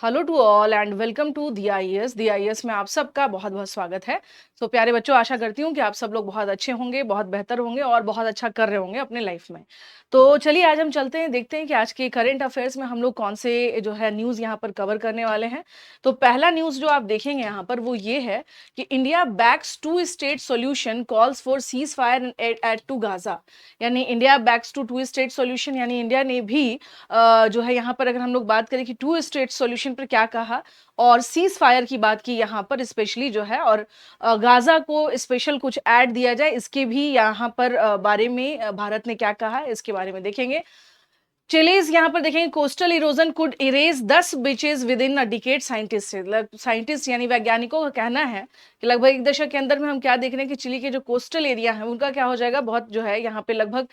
Hello to all and welcome to the I S में आप सबका बहुत बहुत स्वागत है। प्यारे बच्चों, आशा करती हूँ कि आप सब लोग बहुत अच्छे होंगे, बहुत बेहतर होंगे और बहुत अच्छा कर रहे होंगे अपने लाइफ में। तो चलिए आज हम चलते हैं, देखते हैं कि आज के करंट अफेयर्स में हम लोग कौन से जो है न्यूज़ यहाँ पर कवर करने वाले हैं। तो पहला न्यूज़ जो आप देखेंगे यहाँ पर वो ये है कि India backs two state solution calls for ceasefire at to Gaza. यानी India backs two state solution, यानी इंडिया ने भी जो है यहाँ पर अगर हम लोग बात करें कि टू स्टेट सॉल्यूशन पर क्या कहा और सीज फायर की बात की यहाँ पर स्पेशली जो है, और गाजा को स्पेशल कुछ ऐड दिया जाए, इसके भी यहाँ पर बारे में भारत ने क्या कहा है इसके बारे में देखेंगे। चिलीज यहाँ पर देखेंगे, coastal erosion could erase 10 beaches within a decade. Scientist यानी वैज्ञानिकों का कहना है कि लगभग एक दशक के अंदर में हम क्या देख रहे हैं कि चिली के जो कोस्टल एरिया है उनका क्या हो जाएगा, बहुत जो है यहाँ पे लगभग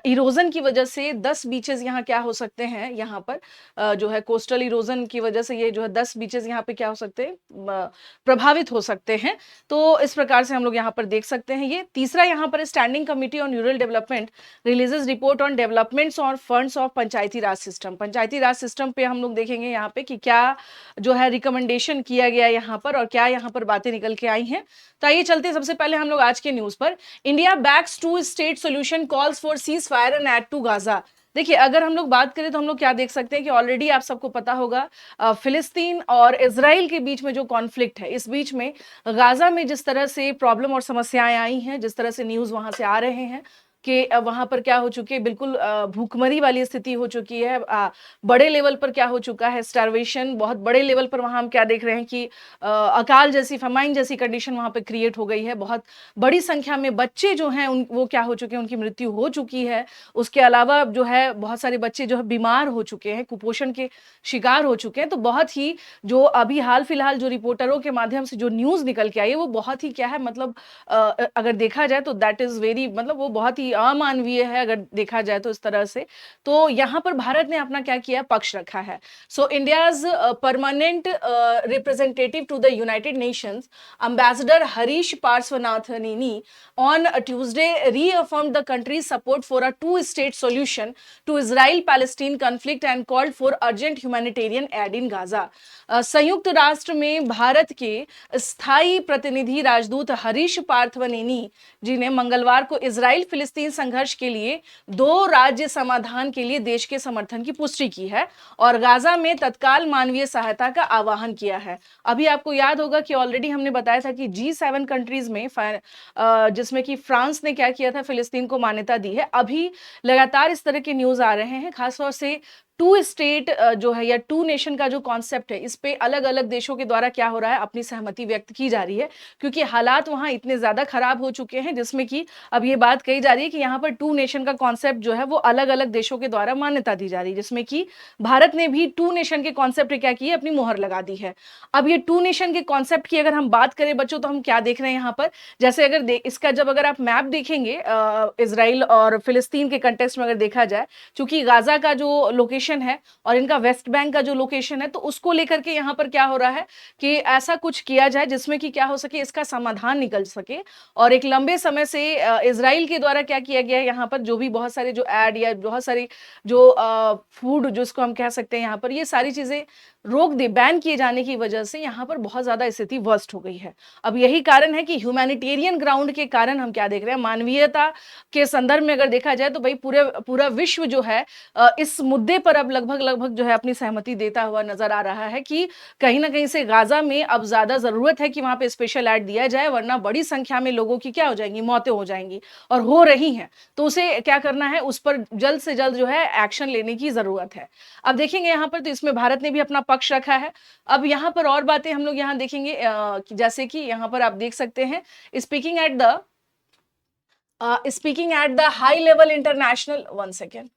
इरोजन की वजह से 10 बीचेस यहाँ क्या हो सकते हैं, यहाँ पर जो है कोस्टल इरोजन की वजह से ये जो है 10 बीचेस यहाँ पे क्या हो सकते हैं, प्रभावित हो सकते हैं। तो इस प्रकार से हम लोग यहाँ पर देख सकते हैं। ये तीसरा यहाँ पर standing committee on rural development releases report on developments और funds of Panchayati Raj system. Panchayati Raj system पे हम लोग देखेंगे यहाँ पे कि क्या जो है रिकमेंडेशन किया गया यहाँ पर और क्या यहाँ पर बातें निकल के आई हैं। तो आइए चलते हैं सबसे पहले हम लोग आज के न्यूज पर। India backs two state solution calls for ceasefire and aid to Gaza. देखिए, अगर हम लोग बात करें तो हम लोग क्या देख सकते हैं कि ऑलरेडी आप सबको पता होगा फिलिस्तीन और इजराइल के बीच में जो कॉन्फ्लिक्ट है, इस बीच में गाजा में जिस तरह से प्रॉब्लम और समस्याएं आई हैं, जिस तरह से न्यूज वहां से आ रहे हैं कि वहां पर क्या हो चुकी है, बिल्कुल भूखमरी वाली स्थिति हो चुकी है। बड़े लेवल पर क्या हो चुका है, स्टार्वेशन बहुत बड़े लेवल पर वहां हम क्या देख रहे हैं कि अकाल जैसी, फमाइन जैसी कंडीशन वहां पे क्रिएट हो गई है। बहुत बड़ी संख्या में बच्चे जो हैं वो क्या हो चुके हैं, उनकी मृत्यु हो चुकी है। उसके अलावा जो है बहुत सारे बच्चे जो है बीमार हो चुके हैं, कुपोषण के शिकार हो चुके हैं। तो बहुत ही जो अभी हाल फिलहाल जो रिपोर्टरों के माध्यम से जो न्यूज निकल के आई है वो बहुत ही क्या है, मतलब अगर देखा जाए तो दैट इज वेरी, मतलब वो बहुत ही अमानवीय है अगर देखा जाए तो इस तरह से। तो यहाँ पर भारत ने अपना क्या किया, पक्ष रखा है। So India's permanent representative to the United Nations ambassador Harish Parvathaneni on Tuesday reaffirmed the country's support for a two-state solution to Israel-Palestine conflict and called for urgent humanitarian aid in Gaza. संयुक्त राष्ट्र में भारत के स्थायी प्रतिनिधि राजदूत हरीश पार्थवनेनी जी ने मंगलवार को इजराइल फिलिस्तीन संघर्ष के लिए दो राज्य समाधान के लिए देश के समर्थन की पुष्टि की है और गाजा में तत्काल मानवीय सहायता का आह्वान किया है। अभी आपको याद होगा कि ऑलरेडी हमने बताया था कि G7 कंट्रीज में जिसमें कि फ्रांस ने क्या किया था, फिलिस्तीन को मान्यता दी है। अभी लगातार इस तरह के न्यूज आ रहे हैं, खासतौर से टू स्टेट जो है या टू नेशन का जो कॉन्सेप्ट है, इस पे अलग अलग देशों के द्वारा क्या हो रहा है, अपनी सहमति व्यक्त की जा रही है, क्योंकि हालात वहां इतने ज्यादा खराब हो चुके हैं जिसमें कि अब ये बात कही जा रही है कि यहाँ पर टू नेशन का कॉन्सेप्ट जो है वो अलग अलग देशों के द्वारा मान्यता दी जा रही है, जिसमें कि भारत ने भी टू नेशन के कॉन्सेप्ट क्या की है, अपनी मुहर लगा दी है। अब ये टू नेशन के कॉन्सेप्ट की अगर हम बात करें बच्चों, तो हम क्या देख रहे हैं यहाँ पर, जैसे अगर इसका जब अगर आप मैप देखेंगे इसराइल और फिलिस्तीन के कंटेक्स्ट में अगर देखा जाए, चूंकि गाजा का जो लोकेशन है और इनका वेस्ट बैंक का जो लोकेशन है, तो उसको लेकर के यहाँ पर क्या हो रहा है कि ऐसा कुछ किया जाए जिसमें कि क्या हो सके, इसका समाधान निकल सके। और एक लंबे समय से इसराइल के द्वारा क्या किया गया है, यहाँ पर जो भी बहुत सारे जो ऐड या बहुत सारी जो फूड जिसको हम कह सकते हैं, यहाँ पर ये सारी चीजें रोक दे, बैन किए जाने की वजह से यहाँ पर बहुत ज्यादा स्थिति वर्स्ट हो गई है। अब यही कारण है कि ह्यूमैनिटेरियन ग्राउंड के कारण हम क्या देख रहे हैं, मानवीयता के संदर्भ में अगर देखा जाए तो भाई पूरा विश्व जो है इस मुद्दे पर अब लगभग जो है अपनी सहमति देता हुआ नजर आ रहा है कि कहीं ना कहीं से गाजा में अब ज्यादा जरूरत है कि वहां पे स्पेशल ऐड दिया जाए, वरना बड़ी संख्या में लोगों की क्या हो जाएंगी, मौतें हो जाएंगी और हो रही हैं। तो उसे क्या करना है, उस पर जल्द से जल्द जो है एक्शन लेने की जरूरत है। अब देखेंगे यहाँ पर तो इसमें भारत ने भी अपना पक्ष रखा है। अब यहाँ पर और बातें हम लोग यहाँ देखेंगे, जैसे कि यहाँ पर आप देख सकते हैं, speaking at the high level international, one second,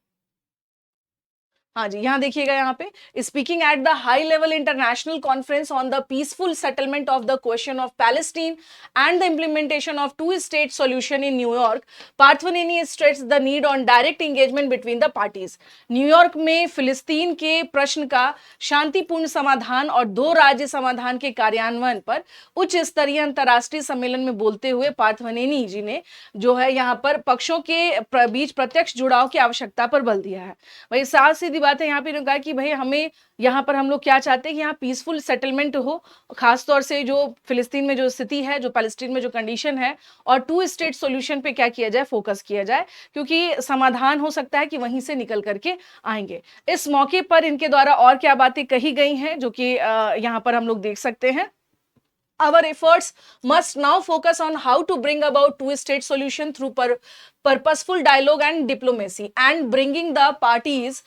हाँ जी, यहाँ देखिएगा, यहाँ पे speaking at the high level international conference on the peaceful settlement of the question of Palestine and the implementation of two state solution in New York, Parvathaneni stressed the need on direct engagement between the parties. New York में फिलिस्तीन के प्रश्न का शांतिपूर्ण समाधान और दो राज्य समाधान के कार्यान्वयन पर उच्च स्तरीय अंतर्राष्ट्रीय सम्मेलन में बोलते हुए पार्थवनेनी जी ने जो है यहाँ पर पक्षों के बीच प्रत्यक्ष जुड़ाव की आवश्यकता पर बल दिया है। वही साथ सीधी बात है यहाँ पे इन्होंने कहा कि भाई हमें यहाँ पर हम लोग क्या चाहते हैं कि यहाँ पीसफुल सेटलमेंट हो, खासतौर से जो फिलिस्तीन में जो स्थिति है, जो पैलेस्टीन में जो कंडीशन है, और टू स्टेट सॉल्यूशन पे क्या किया जाए, फोकस किया जाए, क्योंकि समाधान हो सकता है कि वहीं से निकल करके आएंगे। इस मौके पर इनके द्वारा और क्या बातें कही गई हैं जो कि यहाँ पर हम लोग देख सकते हैं। Our efforts must now focus on how to bring about two-state solution through purposeful dialogue and diplomacy, and bringing the parties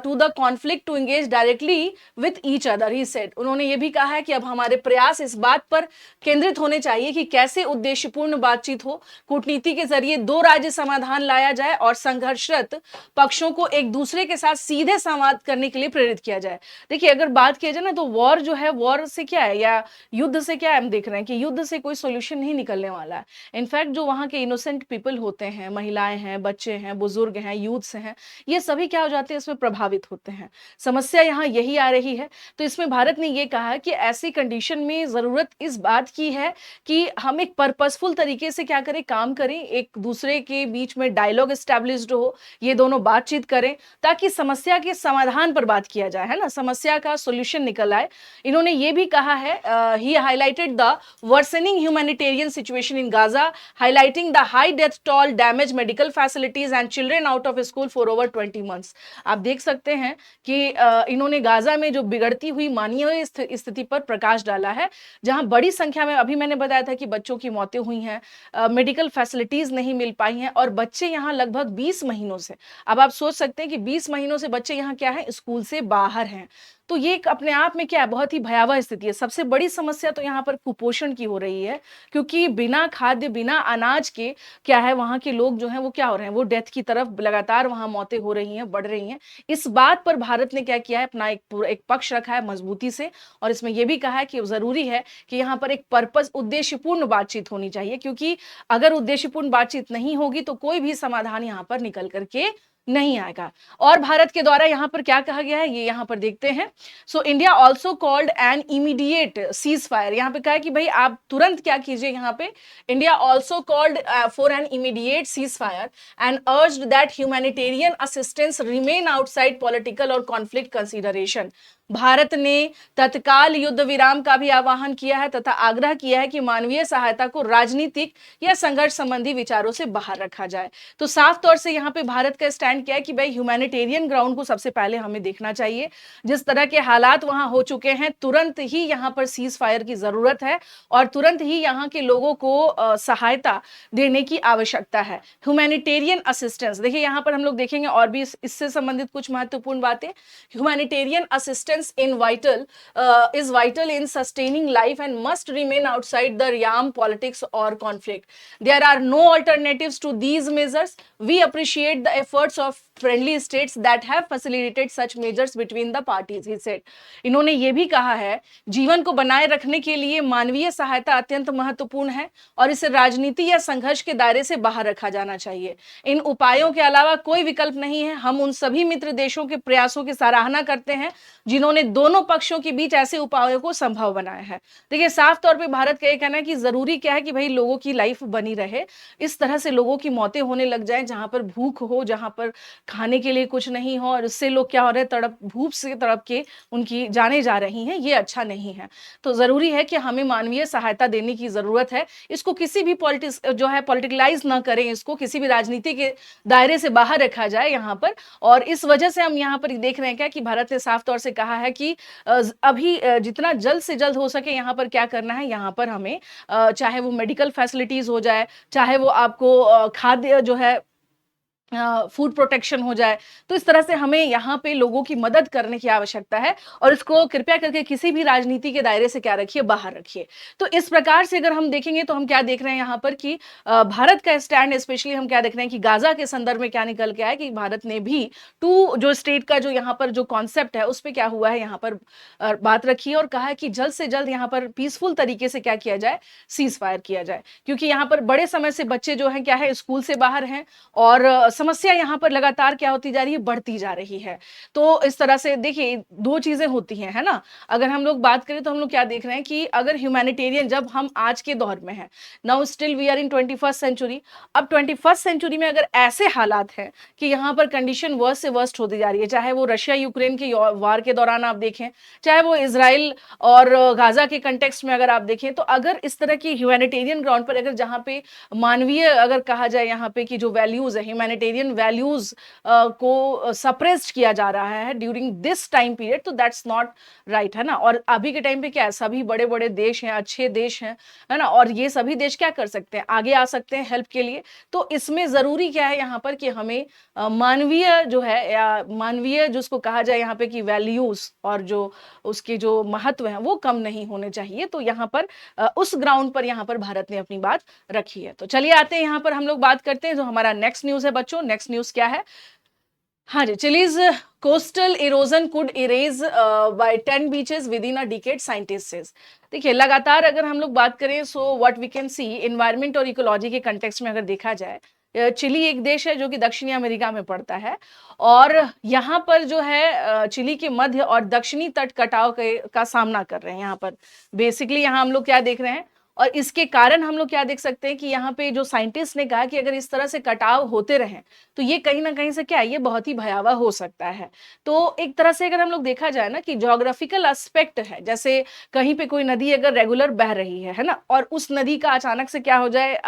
to the conflict to engage directly with each other, he said। उन्होंने ये भी कहा है कि अब हमारे प्रयास इस बात पर केंद्रित होने चाहिए कि कैसे उद्देश्यपूर्ण बातचीत हो, कूटनीति के जरिए दो राज्य समाधान लाया जाए और संघर्षरत पक्षों को एक दूसरे के साथ सीधे संवाद करने के लिए प्रेरित किया जाए। देखिए, अगर बात किया जाए ना, तो वॉर जो है, वॉर से क्या है या युद्ध से क्या है, हम देख रहे हैं कि युद्ध से कोई सोल्यूशन नहीं निकलने वाला है। इनफैक्ट जो वहां के इनोसेंट पीपल होते हैं, महिलाएं हैं, बच्चे हैं, बुजुर्ग हैं, यूथ्स हैं, ये सभी क्या हो जाते हैं, इसमें प्रभावित होते हैं। समस्या यहाँ यही आ रही है। तो इसमें भारत ने ये कहा कि ऐसी कंडीशन में जरूरत इस बात की है कि हम एक पर्पसफुल तरीके से क्या करें, काम करें, एक दूसरे के बीच में डायलॉग एस्टैब्लिश्ड हो, ये दोनों बातचीत करें, ताकि समस्या के समाधान पर बात किया जाए, है ना, समस्या का सोल्यूशन निकल आए। इन्होंने ये भी कहा है, he highlighted the worsening humanitarian situation in Gaza, highlighting the high death toll, damage medical facilities and children out of school for over 20 months. आप देख सकते हैं कि इन्होंने गाजा में जो बिगड़ती हुई मानवीय स्थिति पर प्रकाश डाला है, जहां बड़ी संख्या में, अभी मैंने बताया था कि बच्चों की मौतें हुई हैं, मेडिकल फैसिलिटीज नहीं मिल पाई हैं, और बच्चे यहाँ लगभग 20 महीनों से, अब आप सोच सकते हैं कि 20 महीनों से बच्चे यहाँ क्या है, स्कूल से बाहर हैं। तो ये एक अपने आप में क्या है, बहुत ही भयावह स्थिति है। सबसे बड़ी समस्या तो यहाँ पर कुपोषण की हो रही है, क्योंकि बिना खाद्य, बिना अनाज के क्या है, वहां के लोग जो हैं वो क्या हो रहे हैं, वो डेथ की तरफ लगातार वहां मौतें हो रही हैं, बढ़ रही हैं। इस बात पर भारत ने क्या किया है, अपना एक पक्ष रखा है मजबूती से, और इसमें यह भी कहा है कि जरूरी है कि यहाँ पर एक पर्पस, उद्देश्यपूर्ण बातचीत होनी चाहिए, क्योंकि अगर उद्देश्यपूर्ण बातचीत नहीं होगी तो कोई भी समाधान यहाँ पर निकल करके नहीं आएगा। और भारत के द्वारा यहाँ पर क्या कहा गया है, ये यहाँ पर देखते हैं। So India also called an immediate cease fire, यहाँ पे कहा है कि भाई आप तुरंत क्या कीजिए, यहाँ पे India also called for an immediate cease fire and urged that humanitarian assistance remain outside political और कॉन्फ्लिक्ट कंसीडरेशन। भारत ने तत्काल युद्ध विराम का भी आह्वान किया है तथा आग्रह किया है कि मानवीय सहायता को राजनीतिक या संघर्ष संबंधी विचारों से बाहर रखा जाए। तो साफ तौर से यहाँ पे भारत का स्टैंड क्या है कि भाई ह्यूमैनिटेरियन ग्राउंड को सबसे पहले हमें देखना चाहिए। जिस तरह के हालात वहां हो चुके हैं, तुरंत ही यहाँ पर सीज फायर की जरूरत है और तुरंत ही यहाँ के लोगों को सहायता देने की आवश्यकता है। ह्यूमैनिटेरियन असिस्टेंस, देखिए यहाँ पर हम लोग देखेंगे और भी इससे संबंधित कुछ महत्वपूर्ण बातें। Humanitarian assistance is vital in sustaining life and must remain outside the realm politics or conflict. There are no alternatives to these measures. We appreciate the efforts of friendly states that have facilitated such measures between the parties, he said। इन्होंने ये भी कहा है, जीवन को बनाए रखने के लिए मानवीय सहायता अत्यंत महत्वपूर्ण है और इसे राजनीति या संघर्ष के दायरे से बाहर रखा जाना चाहिए। इन उपायों के अलावा कोई विकल्प नहीं है। हम उन सभी मित्र देशों के प्रयासों की सराहना करते हैं जिन्होंने दोनों पक्षों के बीच ऐसे उपायों को संभव बनाया है। देखिए, साफ तौर पे भारत का ये कहना है कि जरूरी क्या है कि भाई लोगों की लाइफ बनी रहे, इस तरह से लोगों की मौतें होने लग जाएं, जहां पर भूख हो, जहां पर खाने के लिए कुछ नहीं हो, और उससे लोग क्या हो रहे हैं, तड़प, भूख से तड़प के उनकी जाने जा रही हैं, ये अच्छा नहीं है। तो जरूरी है कि हमें मानवीय सहायता देने की जरूरत है। इसको किसी भी पॉलिटिकलाइज ना करें, इसको किसी भी राजनीति के दायरे से बाहर रखा जाए यहाँ पर। और इस वजह से हम यहाँ पर देख रहे हैं क्या कि भारत ने साफ तौर से कहा है कि अभी जितना जल्द से जल्द हो सके यहाँ पर क्या करना है, यहाँ पर हमें चाहे वो मेडिकल फैसिलिटीज हो जाए, चाहे वो आपको खाद्य जो है फूड प्रोटेक्शन हो जाए, तो इस तरह से हमें यहाँ पे लोगों की मदद करने की आवश्यकता है और इसको कृपया करके किसी भी राजनीति के दायरे से क्या रखिए, बाहर रखिए। तो इस प्रकार से अगर हम देखेंगे तो हम क्या देख रहे हैं यहाँ पर कि भारत का स्टैंड, स्पेशली हम क्या देख रहे हैं कि गाजा के संदर्भ में क्या निकल के आया कि भारत ने भी टू जो स्टेट का जो यहाँ पर जो कॉन्सेप्ट है उस पर क्या हुआ है, यहाँ पर बात रखी और कहा है कि जल्द से जल्द यहाँ पर पीसफुल तरीके से क्या किया जाए, सीज फायर किया जाए। क्योंकि यहाँ पर बड़े समय से बच्चे जो है क्या है, स्कूल से बाहर हैं और समस्या यहाँ पर लगातार क्या होती जा रही है, बढ़ती जा रही है। तो इस तरह से देखिए 2 चीज़ें होती हैं, है ना? अगर हम लोग बात करें तो हम लोग क्या देख रहे हैं कि अगर ह्यूमैनिटेरियन जब हम आज के दौर में हैं, now still we are in 21st century. अब 21st सेंचुरी में अगर ऐसे हालात हैं कि यहाँ पर कंडीशन वर्स्ट से वर्स्ट होती जा रही है, चाहे वो रशिया यूक्रेन के वार के दौरान आप देखें, चाहे वो इज़राइल और गाज़ा के कॉन्टेक्स्ट में अगर आप देखें, तो अगर इस तरह की ह्यूमैनिटेरियन ग्राउंड पर अगर जहाँ पे मानवीय अगर कहा जाए यहाँ पे कि जो वैल्यूज़ है, ह्यूमैनिटेरियन वैल्यूज़ को सप्रेस्ड किया जा रहा है ड्यूरिंग दिस टाइम पीरियड, तो दैट्स नॉट राइट, है ना? और अभी के टाइम पे क्या है, सभी बड़े-बड़े देश हैं, अच्छे देश हैं, है ना? और ये सभी देश क्या कर सकते हैं, आगे आ सकते हैं हेल्प के लिए। तो इसमें ज़रूरी क्या है यहाँ पर कि हमें मानवीय जो है या मानवीय जिसको कहा जाए यहाँ पे कि वैल्यूज़ और जो उसके जो महत्व हैं वो कम नहीं होने चाहिए। तो यहाँ पर उस ग्राउंड पर यहाँ पर भारत ने अपनी बात रखी है। तो चलिए आते हैं यहाँ पर हम लोग बात करते हैं जो हमारा नेक्स्ट न्यूज़ है बच्चों। नेक्स्ट न्यूज़ क्या है? हाँ जी, Chile's coastal erosion could erase by 10 beaches within a decade, scientist says. देखिए लगातार अगर हम लोग बात करें so what we can see environment और इकोलॉजी के कंटेक्स्ट में अगर देखा जाए, चिली एक देश है जो कि दक्षिणी अमेरिका में पड़ता है और यहाँ पर जो है चिली के मध्य और दक्षिणी तट कटाव का सामना कर रहे हैं। यहाँ पर बेसिकली यहाँ हम लोग क्या देख रहे हैं और इसके कारण हम लोग क्या देख सकते हैं कि यहाँ पे जो साइंटिस्ट ने कहा कि अगर इस तरह से कटाव होते रहें तो ये कहीं ना कहीं से क्या है, ये बहुत ही भयावह हो सकता है। तो एक तरह से अगर हम लोग देखा जाए ना कि ज्योग्राफिकल एस्पेक्ट है, जैसे कहीं पे कोई नदी अगर रेगुलर बह रही है ना, और उस नदी का अचानक से क्या हो जाए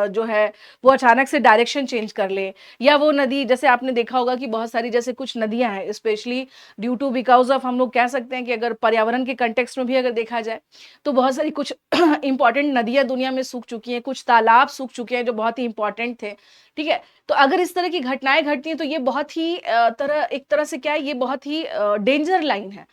जो है वो अचानक से डायरेक्शन चेंज कर ले, या वो नदी जैसे आपने देखा होगा कि बहुत सारी जैसे कुछ नदियां हैं specially due to because of, हम लोग कह सकते हैं कि अगर पर्यावरण के कंटेक्स्ट में भी अगर देखा जाए तो बहुत सारी कुछ इंपॉर्टेंट नदियां दुनिया में सूख चुकी हैं, कुछ तालाब सूख चुके हैं जो बहुत ही इंपॉर्टेंट थे। ठीक है, तो अगर इस तरह की घटनाएं घटती हैं तो ये बहुत ही एक तरह से क्या है, ये बहुत ही डेंजर लाइन है,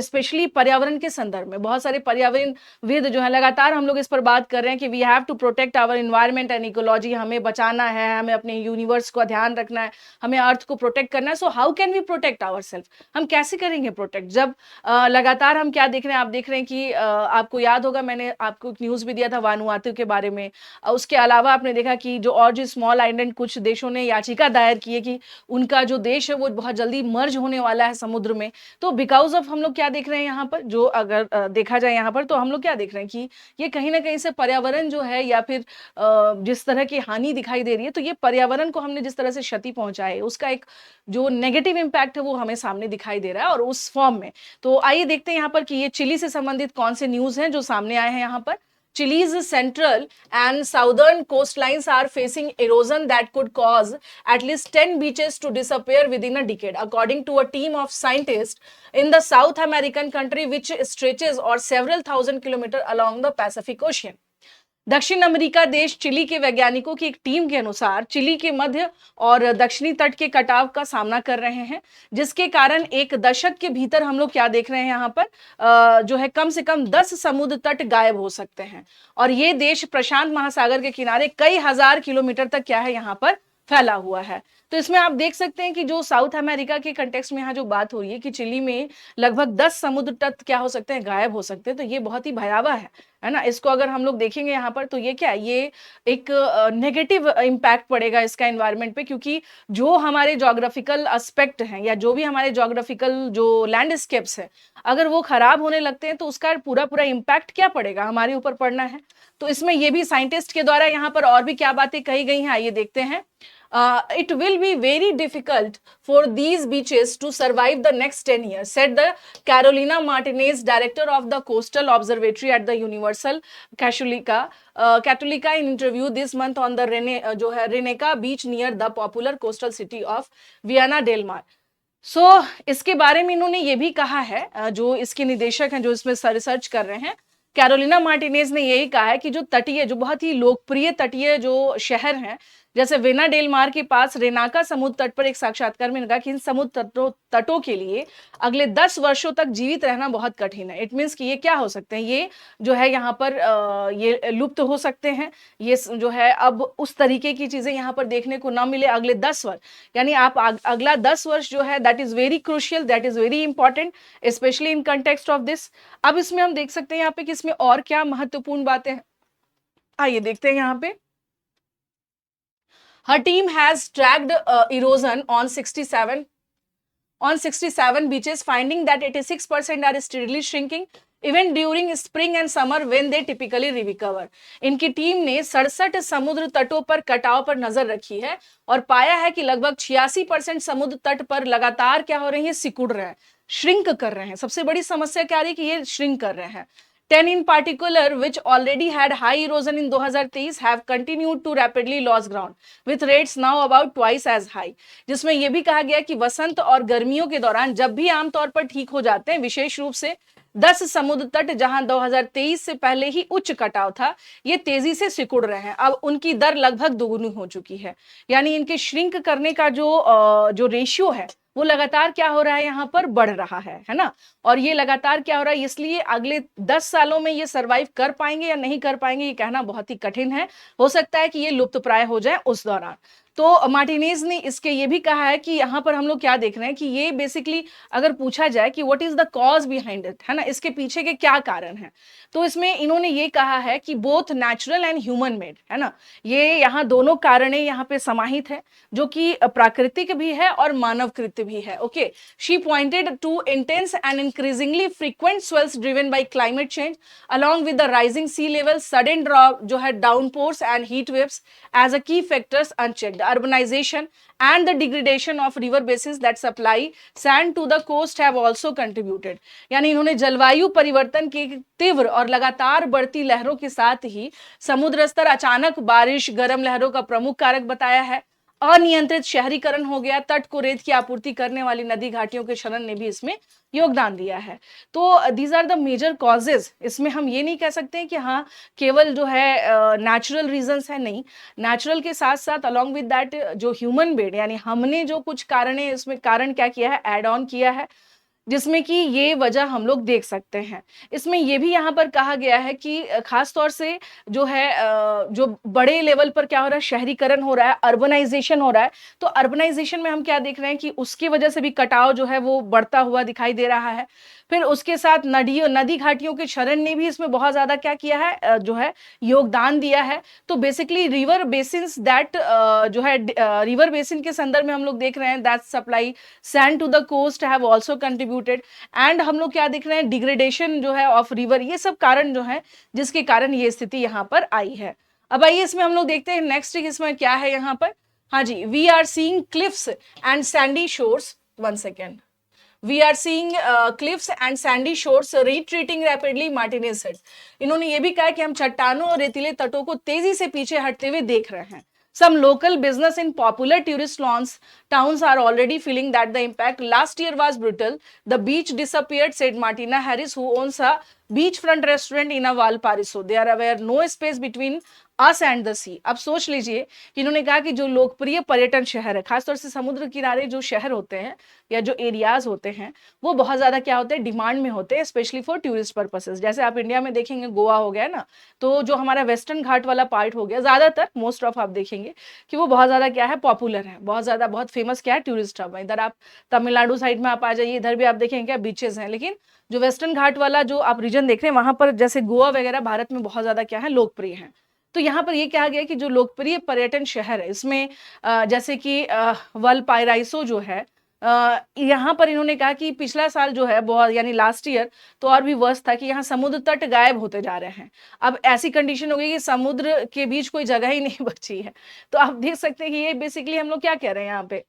स्पेशली पर्यावरण के संदर्भ में। बहुत सारे पर्यावरणविद जो है लगातार हम लोग इस पर बात कर रहे हैं कि we have to protect our environment and ecology, हमें बचाना है, हमें अपने यूनिवर्स का ध्यान रखना है, हमें अर्थ को प्रोटेक्ट करना है। So how can we protect our self, हम कैसे करेंगे प्रोटेक्ट जब लगातार हम क्या देख रहे हैं, आप देख रहे हैं कि आपको याद होगा मैंने आपको एक न्यूज़ भी दिया था वानुआतू के बारे में। उसके अलावा आपने देखा कि जो और जो स्मॉल आइलैंड कुछ देशों ने याचिका दायर की है कि उनका जो देश है वो बहुत जल्दी मर्ज होने वाला है समुद्र में। तो बिकॉज ऑफ हम लोग क्या देख रहे हैं यहाँ पर, जो अगर देखा जाए यहाँ पर तो हम लोग क्या देख रहे हैं कि ये कहीं ना कहीं से पर्यावरण जो है या फिर जिस तरह की हानि दिखाई दे रही है, तो ये पर्यावरण को हमने जिस तरह से क्षति पहुंचाई है उसका एक जो नेगेटिव इम्पैक्ट है वो हमें सामने दिखाई दे रहा है और उस फॉर्म में। तो आइए देखते हैं यहाँ पर कि ये चिली से संबंधित कौन से न्यूज़ हैं जो सामने आए हैं यहाँ पर। Chile's central and southern coastlines are facing erosion that could cause at least 10 beaches to disappear within a decade, according to a team of scientists in the South American country, which stretches or several thousand kilometers along the Pacific Ocean. दक्षिण America देश chilli के वैज्ञानिकों की एक team के अनुसार chilli के मध्य और दक्षिणी तट के कटाव का सामना कर रहे हैं, जिसके कारण एक दशक के भीतर हम लोग क्या देख रहे हैं यहाँ पर जो है कम से कम 10 समुद्र तट गायब हो सकते हैं। और ये देश प्रशांत महासागर के किनारे कई हजार किलोमीटर तक क्या है यहाँ पर फैला हुआ है। तो इसमें आप देख सकते हैं कि जो साउथ अमेरिका के कंटेक्स्ट में यहाँ जो बात हो रही है कि चिली में लगभग 10 समुद्र तट क्या हो सकते हैं, गायब हो सकते हैं। तो ये बहुत ही भयावह है ना। इसको अगर हम लोग देखेंगे यहाँ पर तो ये क्या है, ये एक नेगेटिव इम्पैक्ट पड़ेगा इसका एनवायरनमेंट पे, क्योंकि जो हमारे जोग्राफिकल एस्पेक्ट हैं या जो भी हमारे जोग्राफिकल जो लैंडस्केप्स है, अगर वो खराब होने लगते हैं तो उसका पूरा पूरा इम्पैक्ट क्या पड़ेगा, हमारे ऊपर पड़ना है। तो इसमें ये भी साइंटिस्ट के द्वारा यहाँ पर और भी क्या बातें कही गई हैं, आइए देखते हैं। It will be very difficult for these beaches to survive the next 10 years, said the Carolina Martinez, director of the Coastal Observatory at the Universal Católica in interview this month on the जो है Reneca beach near the popular coastal city of Viana del Mar. इसके बारे में इन्होंने ये भी कहा है, जो इसके निदेशक हैं जो इसमें रिसर्च कर रहे हैं, कैरोलिना मार्टिनेज ने यही कहा है कि जो तटीय जो बहुत ही लोकप्रिय तटीय जो शहर हैं जैसे वेना डेल मार के पास रेनाका समुद्र तट पर एक साक्षात्कार में कहा कि इन समुद्र तटों के लिए अगले 10 वर्षों तक जीवित रहना बहुत कठिन है। इट मीन्स कि ये क्या हो सकते हैं, ये जो है यहाँ पर ये लुप्त हो सकते हैं। ये जो है अब उस तरीके की चीजें यहाँ पर देखने को ना मिले अगले 10 वर्ष, यानी आप अगला 10 वर्ष जो है that is very crucial, that is very important specially in context of this. अब इसमें हम देख सकते हैं यहाँ पे कि इसमें और क्या महत्वपूर्ण बातें हैं, आइए देखते हैं यहाँ पे। Her team has tracked erosion on 67 beaches, finding that 86% are steadily shrinking even during spring and summer when they typically recover. इनकी टीम ने 67 समुद्र तटों पर कटाव पर नजर रखी है और पाया है कि लगभग 86% समुद्र तट पर लगातार क्या हो रही है, सिकुड़ रहे हैं, श्रिंक कर रहे हैं। सबसे बड़ी समस्या क्या रही कि ये श्रिंक कर रहे हैं। 10 in particular, which already had high erosion in 2023, have continued to rapidly lose ground, with rates now about twice as high. जिसमें यह भी कहा गया कि वसंत और गर्मियों के दौरान जब भी आमतौर पर ठीक हो जाते हैं, विशेष रूप से 10 समुद्र तट जहां 2023 से पहले ही उच्च कटाव था, ये तेजी से सिकुड़ रहे हैं। अब उनकी दर लगभग दोगुनी हो चुकी है, यानी इनके श्रिंक करने का जो रेशियो है वो लगातार क्या हो रहा है, यहाँ पर बढ़ रहा है ना। और ये लगातार क्या हो रहा है, इसलिए अगले 10 सालों में ये सरवाइव कर पाएंगे या नहीं कर पाएंगे ये कहना बहुत ही कठिन है। हो सकता है कि ये लुप्तप्राय हो जाए उस दौरान। तो मार्टिनेज ने इसके ये भी कहा है कि यहाँ पर हम लोग क्या देख रहे हैं कि ये बेसिकली अगर पूछा जाए कि what is the cause behind it, है ना, इसके पीछे के क्या कारण हैं, तो इसमें इन्होंने ये कहा है कि both natural and human made, है ना, ये यहाँ दोनों कारणें यहाँ पे समाहित है, जो कि प्राकृतिक भी है और मानवकृत भी है। Okay, she pointed to intense and increasingly frequent swells driven by climate change along with the rising sea level, sudden drop जो है downpours and heat waves as a key factors unchecked, urbanization and the degradation of river basins that supply sand to the coast have also contributed। यानी इन्होंने जलवायु परिवर्तन की तीव्र और लगातार बढ़ती लहरों के साथ ही समुद्र स्तर अचानक बारिश, गर्म लहरों का प्रमुख कारक बताया है। अनियंत्रित शहरीकरण हो गया, तट को रेत की आपूर्ति करने वाली नदी घाटियों के क्षरण ने भी इसमें योगदान दिया है। तो these are the major causes. इसमें हम ये नहीं कह सकते कि हाँ केवल जो है नेचुरल रीजंस है, नहीं, नेचुरल के साथ साथ अलॉन्ग विद दैट जो ह्यूमन मेड, यानी हमने जो कुछ इसमें कारण क्या किया है, एड ऑन किया है, जिसमें कि ये वजह हम लोग देख सकते हैं। इसमें ये भी यहाँ पर कहा गया है कि खास तौर से जो है जो बड़े लेवल पर क्या हो रहा है, शहरीकरण हो रहा है, अर्बनाइजेशन हो रहा है। तो अर्बनाइजेशन में हम क्या देख रहे हैं कि उसकी वजह से भी कटाव जो है वो बढ़ता हुआ दिखाई दे रहा है। फिर उसके साथ नदी घाटियों के क्षरण ने भी इसमें बहुत ज्यादा क्या किया है, जो है योगदान दिया है। तो बेसिकली रिवर बेसिन्स दैट जो है रिवर बेसिन के संदर्भ में हम लोग देख रहे हैं that supply sand to the coast have also contributed. And हम लोग क्या देख रहे हैं, डिग्रेडेशन जो है ऑफ रिवर, ये सब कारण जो है जिसके कारण ये स्थिति यहाँ पर आई है। अब आइए इसमें हम लोग देखते हैं नेक्स्ट इसमें क्या है यहाँ पर। हाँ जी, we are seeing cliffs and sandy shores, 1 second, We are seeing cliffs and sandy shores retreating rapidly, Martinez said। इन्होंने ये भी कहा कि हम चट्टानों और रेतीले तटों को तेजी से पीछे हटते हुए देख रहे हैं। Some local business in popular tourist lawns towns are already feeling that the impact last year was brutal. The beach disappeared, said Martina Harris, who owns a beachfront restaurant in a Valparaiso. They are aware no space between us and the sea। अब सोच लीजिए कि इन्होंने कहा कि जो लोकप्रिय पर्यटन शहर है, खासतौर से समुद्र किनारे जो शहर होते हैं या जो एरियाज होते हैं, वो बहुत ज्यादा क्या होते हैं, डिमांड में होते हैं, स्पेशली फॉर टूरिस्ट पर्पसेस। जैसे आप इंडिया में देखेंगे, गोवा हो गया ना, तो जो हमारा वेस्टर्न घाट वाला पार्ट हो गया, ज्यादातर मोस्ट ऑफ आप देखेंगे कि वो बहुत ज्यादा क्या है, पॉपुलर है, बहुत ज्यादा बहुत फेमस क्या है, टूरिस्ट हब है। इधर आप तमिलनाडु साइड में आप आ जाइए, इधर भी आप देखेंगे क्या बीचेस हैं। लेकिन जो वेस्टर्न घाट वाला जो आप रीजन देख रहे हैं, वहां पर जैसे गोवा वगैरह भारत में बहुत ज्यादा क्या है, लोकप्रिय है। तो यहाँ पर ये कहा गया कि जो लोकप्रिय पर्यटन शहर है, इसमें जैसे कि वलपाराइसो जो है, यहाँ पर इन्होंने कहा कि पिछला साल जो है बहुत, यानी लास्ट ईयर तो और भी वर्ष था कि यहाँ समुद्र तट गायब होते जा रहे हैं। अब ऐसी कंडीशन हो गई कि समुद्र के बीच कोई जगह ही नहीं बची है। तो आप देख सकते हैं कि ये बेसिकली हम लोग क्या कह रहे हैं यहाँ पे,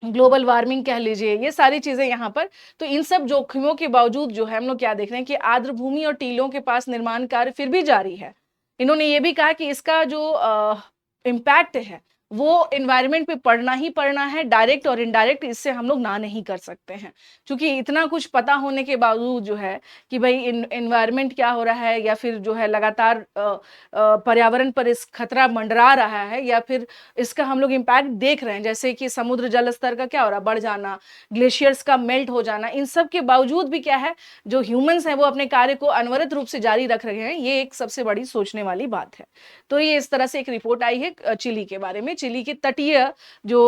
ग्लोबल वार्मिंग कह लीजिए, ये सारी चीजें यहाँ पर। तो इन सब जोखिमों के बावजूद जो है हम लोग क्या देख रहे हैं कि आर्द्र भूमि और टीलों के पास निर्माण कार्य फिर भी जारी है। इन्होंने ये भी कहा कि इसका जो इम्पैक्ट है वो एनवायरनमेंट पे पड़ना ही पड़ना है, डायरेक्ट और इनडायरेक्ट, इससे हम लोग ना नहीं कर सकते हैं। क्योंकि इतना कुछ पता होने के बावजूद जो है कि भाई एनवायरनमेंट क्या हो रहा है, या फिर जो है लगातार पर्यावरण पर इस खतरा मंडरा रहा है, या फिर इसका हम लोग इम्पैक्ट देख रहे हैं, जैसे कि समुद्र जल स्तर का क्या हो रहा है, बढ़ जाना, ग्लेशियर्स का मेल्ट हो जाना, इन सब के बावजूद भी क्या है, जो ह्यूमंस हैं वो अपने कार्य को अनवरत रूप से जारी रख रहे हैं। ये एक सबसे बड़ी सोचने वाली बात है। तो ये इस तरह से एक रिपोर्ट आई है चिली के बारे में, चिली के तटीय जो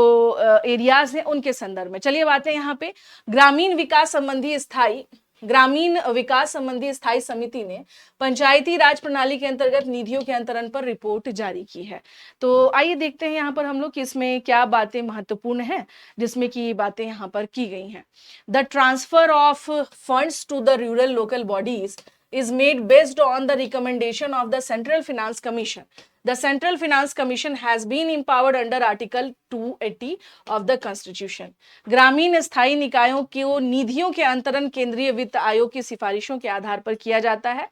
एरियाज हैं उनके संदर्भ में। चलिए बात है यहाँ पे ग्रामीण विकास संबंधी स्थायी ग्रामीण विकास संबंधी स्थायी समिति ने पंचायती राज प्रणाली के अंतर्गत निधियों के अंतरण पर रिपोर्ट जारी की है। तो आइए देखते हैं यहाँ पर हम लोग कि इसमें क्या बातें महत्वपूर्ण हैं, जिसमें कि ये बातें यहाँ पर की गई हैं। The transfer of funds to the rural local bodies is made based on the recommendation of the Central Finance Commission. The Central Finance Commission has been empowered under Article 280 of the Constitution. ग्रामीण स्थायी निकायों को निधियों के अंतरण केंद्रीय वित्त आयोग की सिफारिशों के आधार पर किया जाता है।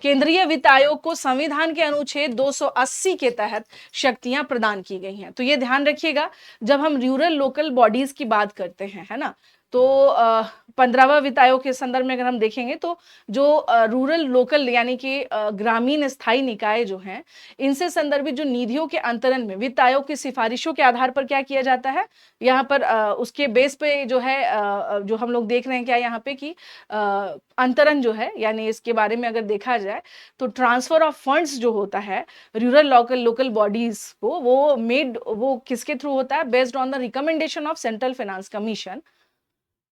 केंद्रीय वित्त आयोग को संविधान के अनुच्छेद 280 के तहत शक्तियां प्रदान की गई हैं। तो ये ध्यान रखिएगा, जब हम रूरल लोकल बॉडीज की बात करते हैं, है ना, तो 15वां वित्त आयोग के संदर्भ में अगर हम देखेंगे तो जो रूरल लोकल यानी कि ग्रामीण स्थायी निकाय जो हैं, इनसे संदर्भित जो निधियों के अंतरण में वित्त आयोग की सिफारिशों के आधार पर क्या किया जाता है, यहाँ पर उसके बेस पे जो है जो हम लोग देख रहे हैं क्या यहाँ पे कि अंतरण जो है, यानी इसके बारे में अगर देखा जाए तो ट्रांसफर ऑफ फंड्स जो होता है रूरल लोकल बॉडीज को, वो किसके थ्रू होता है, based on the recommendation of central finance commission.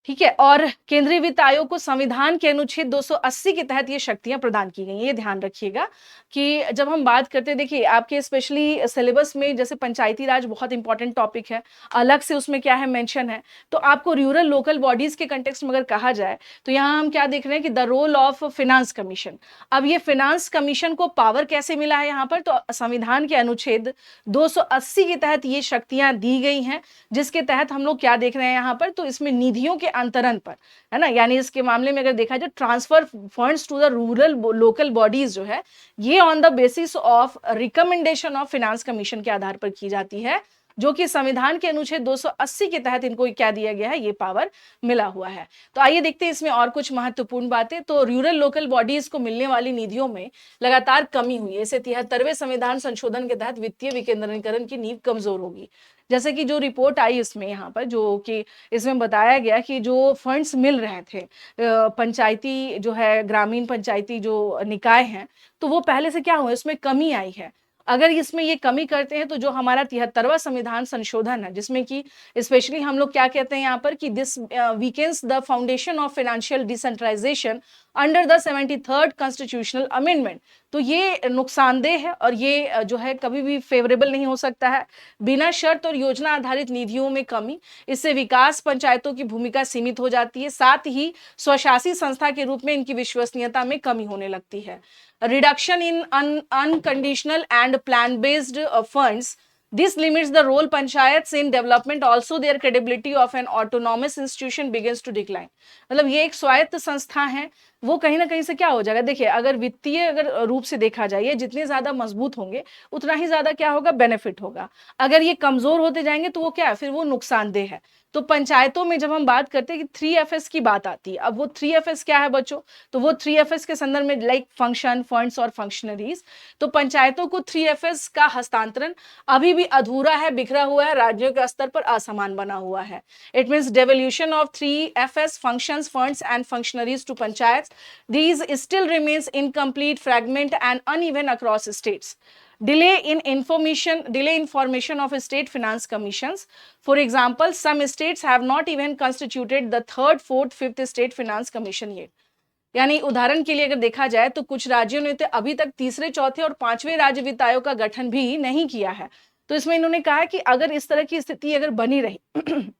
ठीक है, और केंद्रीय वित्त आयोग को संविधान के अनुच्छेद 280 के तहत ये शक्तियां प्रदान की गई हैं। ये ध्यान रखिएगा कि जब हम बात करते हैं, देखिए आपके स्पेशली सिलेबस में जैसे पंचायती राज बहुत इंपॉर्टेंट टॉपिक है, अलग से उसमें क्या है मेंशन है, तो आपको रूरल लोकल बॉडीज के कंटेक्स्ट में अगर कहा जाए तो यहाँ हम क्या देख रहे हैं कि the role of finance commission. अब ये फिनांस कमीशन को पावर कैसे मिला है यहाँ पर, तो संविधान के अनुच्छेद 280 के तहत ये शक्तियां दी गई हैं, जिसके तहत हम लोग क्या देख रहे हैं यहाँ पर, तो इसमें निधियों के अंतरण पर, है ना, यानी इसके मामले में अगर देखा जाए transfer funds to the rural local bodies जो है, ये on the basis of recommendation of finance commission के आधार पर की जाती है, जो कि संविधान के अनुच्छेद 280 के तहत इनको क्या दिया गया है, ये पावर मिला हुआ है। तो आइए देखते हैं इसमें और कुछ महत्वपूर्ण बातें। तो रूरल लोकल बॉडीज को मिलने वाली निधियों में लगातार कमी हुई है। इसे 73वें संविधान संशोधन के तहत वित्तीय विकेंद्रीकरण की नींव कमजोर होगी। जैसे कि जो रिपोर्ट आई इसमें यहाँ पर, जो कि इसमें बताया गया कि जो फंड्स मिल रहे थे पंचायती जो है ग्रामीण पंचायती जो निकाय हैं, तो वो पहले से क्या हुआ, इसमें कमी आई है। अगर इसमें ये कमी करते हैं तो जो हमारा 73वां संविधान संशोधन है, जिसमें कि स्पेशली हम लोग क्या कहते हैं यहाँ पर कि this weakens the foundation of financial decentralisation under the 73rd constitutional amendment, तो ये नुकसानदेह है और ये जो है कभी भी फेवरेबल नहीं हो सकता है। बिना शर्त और योजना आधारित निधियों में कमी, इससे विकास पंचायतों की भूमिका सीमित हो जाती है, साथ ही स्वशासी संस्था के रूप में इनकी विश्वसनीयता में कमी होने लगती है। Reduction in unconditional and plan based funds, this limits the role panchayats in development, also their credibility of an autonomous institution begins to decline। मतलब ये एक स्वायत्त संस्था है, वो कहीं ना कहीं से क्या हो जाएगा, देखिए अगर वित्तीय अगर रूप से देखा जाए, ये जितने ज्यादा मजबूत होंगे उतना ही ज्यादा क्या होगा, बेनिफिट होगा। अगर ये कमजोर होते जाएंगे तो वो क्या है, फिर वो नुकसानदेह है। तो पंचायतों में जब हम बात करते हैं कि 3FS की बात आती है, अब वो 3FS क्या है बच्चों, तो वो 3FS के संदर्भ में लाइक फंक्शन, फंड्स और फंक्शनरीज। तो पंचायतों को 3FS का हस्तांतरण अभी भी अधूरा है, बिखरा हुआ है, राज्यों के स्तर पर असमान बना हुआ है। It means devolution of 3FS functions, funds and functionaries to panchayat, these still remains incomplete, fragment and uneven across states. Delay information of state finance commissions. For example, some states have not even constituted the 3rd, 4th, 5th state finance commission yet. यानी उदाहरण के लिए अगर देखा जाए तो कुछ राज्यों ने तो अभी तक तीसरे, चौथे और 5वें राज्य वित्त आयोग का गठन भी नहीं किया है। तो इसमें इन्होंने कहा कि अगर इस तरह की स्थिति अगर बनी रही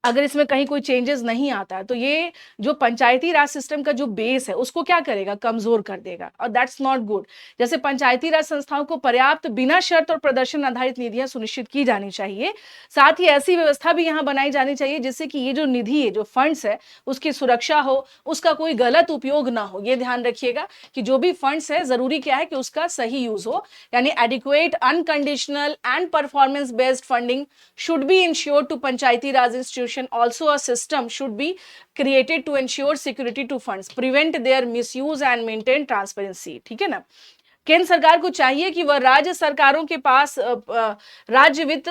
अगर इसमें कहीं कोई चेंजेस नहीं आता है, तो ये जो पंचायती राज सिस्टम का जो बेस है उसको क्या करेगा, कमजोर कर देगा, और दैट्स नॉट गुड। जैसे पंचायती राज संस्थाओं को पर्याप्त बिना शर्त और प्रदर्शन आधारित निधियां सुनिश्चित की जानी चाहिए। साथ ही ऐसी व्यवस्था भी यहाँ बनाई जानी चाहिए जिससे कि ये जो निधि है, जो फंड्स है, उसकी सुरक्षा हो, उसका कोई गलत उपयोग ना हो। ये ध्यान रखिएगा कि जो भी फंड्स है, जरूरी क्या है कि उसका सही यूज हो, यानी adequate, unconditional and performance based funding should be insured to Panchayati Raj institution. Also a system should be created to ensure security to funds, prevent their misuse and maintain transparency। ठीक है ना। केंद्र सरकार को चाहिए कि वह राज्य सरकारों के पास राज्य वित्त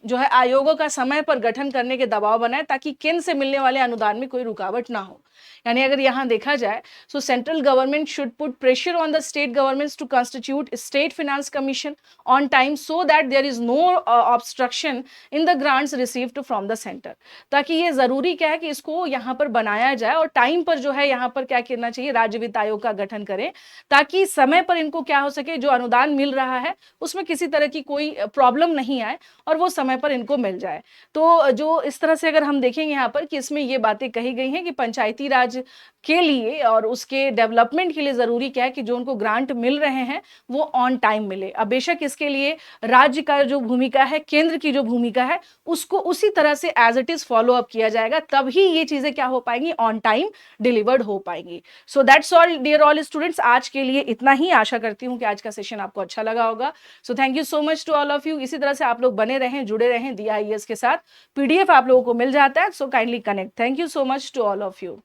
जो है आयोगों का समय पर गठन करने के दबाव बनाए, ताकि केंद्र से मिलने वाले अनुदान में कोई रुकावट ना हो। यानी अगर यहां देखा जाए, so central government should put pressure on the state governments to constitute state finance commission on time, so that there is no obstruction in the grants received from the centre. ताकि ये जरूरी क्या है कि इसको यहाँ पर बनाया जाए और टाइम पर जो है यहाँ पर क्या करना चाहिए, राज्य वित्त आयोग का गठन करें, ताकि समय पर इनको क्या हो सके, जो अनुदान मिल रहा है उसमें किसी तरह की कोई प्रॉब्लम नहीं आए और वो समय पर इनको मिल जाए। तो जो इस तरह से अगर हम देखेंगे यहाँ पर कि इसमें ये बातें कही गई हैं कि पंचायती राज के लिए और उसके डेवलपमेंट के लिए जरूरी क्या है कि जो उनको ग्रांट मिल रहे हैं वो ऑन टाइम मिले। अब बेशक इसके लिए राज्य का जो भूमिका है, केंद्र की जो भूमिका है, उसको उसी तरह से as it is follow up किया जाएगा, तभी ये चीजें क्या हो पाएंगी, ऑन टाइम डिलीवर्ड हो पाएंगी। So that's all dear all students, आज के लिए इतना ही। आशा करती हूँ कि आज का सेशन आपको अच्छा लगा होगा। So thank you so much to all of you. इसी तरह से आप लोग बने रहें, जुड़े रहें दिया आईएएस के साथ। पीडीएफ आप लोगों को मिल जाता है, so kindly connect. Thank you so much to all of you.